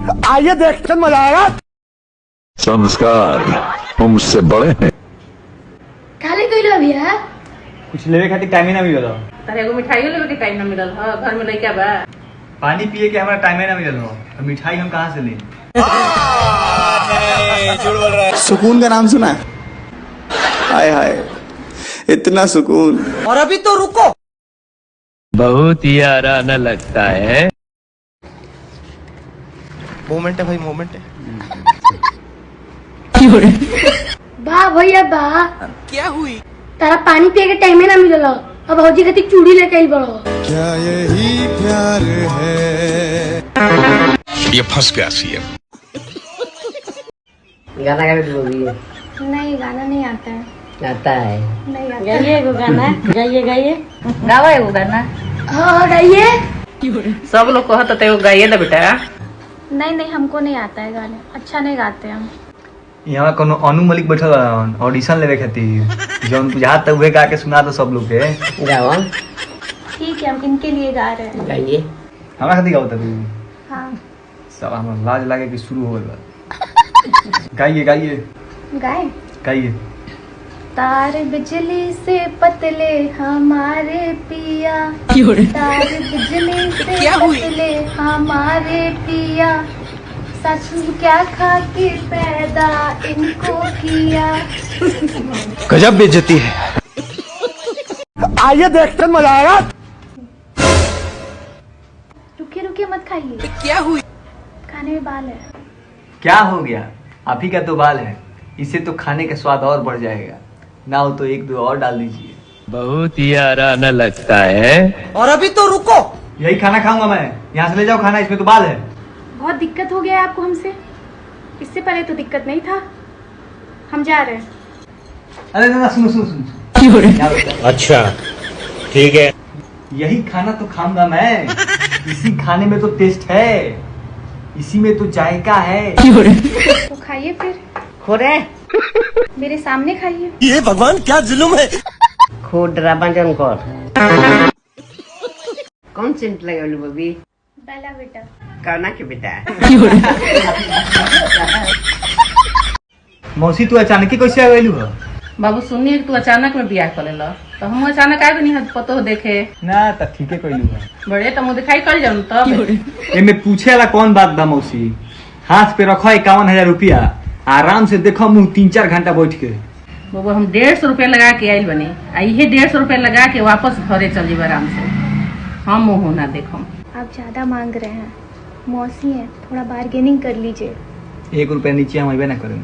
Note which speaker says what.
Speaker 1: आइए देखकर मजा आएगा।
Speaker 2: संस्कार वो मुझसे बड़े हैं।
Speaker 3: खाली कोई लो भैया
Speaker 4: कुछ लेवे खातिर टाइम ही ना मिलल हो।
Speaker 5: तारे एगो मिठाइयो लेवे के टाइम ना मिलल ह। घर में लइका बा।
Speaker 4: पानी पिए के हमारा टाइम ही ना मिलल हो। तो मिठाई हम कहाँ से लें?
Speaker 6: सुकून का नाम सुना है? हाय हाय इतना सुकून।
Speaker 1: और अभी तो रुको,
Speaker 7: बहुत ही आराना लगता है।
Speaker 6: मोमेंट है भाई, मोमेंट है।
Speaker 3: बा भैया बा क्या हुई तारा पानी पिए के टाइम ना मिलल अब भौजी खातिर चूड़ी लेके आई बड़ो।
Speaker 6: क्या यही प्यार है?
Speaker 2: ये फंस गया सीएम।
Speaker 5: गाना गा दो भी।
Speaker 3: नहीं गाना नहीं आता है।
Speaker 5: आता है।
Speaker 3: नहीं आता।
Speaker 5: गाइए एगो गाना। गाइए गाइए। गावा एगो गाना।
Speaker 3: हाँ गाइए।
Speaker 5: सब लोग कहत त एगो गाइए ना बेटा।
Speaker 3: नहीं नहीं हमको नहीं आता है गाने, अच्छा नहीं गाते हम।
Speaker 4: यहाँ कोनो अनु मलिक बैठल रहन ऑडिशन लेवे खातिर। जौन बुझात तक उहे गा के सुना दो सब लोग के।
Speaker 5: गावा।
Speaker 3: ठीक है हम इनके लिए गा रहे हैं।
Speaker 5: गाइए।
Speaker 4: हमरा खातिर गाओ तब।
Speaker 3: हाँ
Speaker 4: सब हमरा लाज लागे कि शुरू हो गया। गाइए गाइए
Speaker 3: गाए।
Speaker 4: गाइए।
Speaker 3: तार बिजली से पतले हमारे पिया, तार बिजली से पतले हमारे पिया, सच क्या खा के पैदा इनको किया।
Speaker 6: गजब बेइज्जती है।
Speaker 1: आइए देखकर मजा आएगा।
Speaker 3: रुकिए रुकिए मत खाइए। क्या हुई? खाने में बाल है।
Speaker 4: क्या हो गया? आप ही का तो बाल है, इससे तो खाने का स्वाद और बढ़ जाएगा। ना हो तो एक दो और डाल दीजिए।
Speaker 7: बहुत ही आराना लगता है।
Speaker 1: और अभी तो रुको,
Speaker 4: यही खाना खाऊंगा मैं। यहाँ से ले जाओ खाना, इसमें तो बाल है।
Speaker 3: बहुत दिक्कत हो गया है आपको हमसे, इससे पहले तो दिक्कत नहीं था। हम जा रहे हैं।
Speaker 4: अरे ना सुनो सुनो सुनो।
Speaker 7: अच्छा ठीक है।
Speaker 4: यही खाना तो खाऊंगा मैं। इसी खाने में तो टेस्ट है, इसी में तो जायका है।
Speaker 3: तो खाइए फिर।
Speaker 5: खो रे।
Speaker 3: मेरे सामने खाइए।
Speaker 1: ये भगवान क्या जुल्म है।
Speaker 5: खो ड्रामा जन कर। कौन सेंट लगालू बबी?
Speaker 3: बेला बेटा।
Speaker 5: करना के बेटा।
Speaker 4: मौसी तू अचानक ही कैसे आ गइलू हो?
Speaker 5: बाबू सुनिए तू अचानक में बियाह कर लेला तो हम अचानक आए नहीं पतो देखे
Speaker 4: ना त ठीके कइलू है।
Speaker 5: बड़े तो मुँह दिखाई कर जाऊँ तब।
Speaker 4: एमे पूछे वाला कौन बात बा मौसी? हाथ पे रखो 51,000 रुपया, आराम से देखो मुँह 3-4 घंटा बैठ के।
Speaker 5: बाबू हम 150 रुपया लगा के आयल बने, इहे 150 रुपया लगा के वापस घरे चल जीब आराम से। हम मुँह ना देखो।
Speaker 3: आप ज्यादा मांग रहे हैं, मौसी हैं, थोड़ा बार्गेनिंग कर लीजिए।
Speaker 4: 1 रुपया नीचे हम अबे ना करें।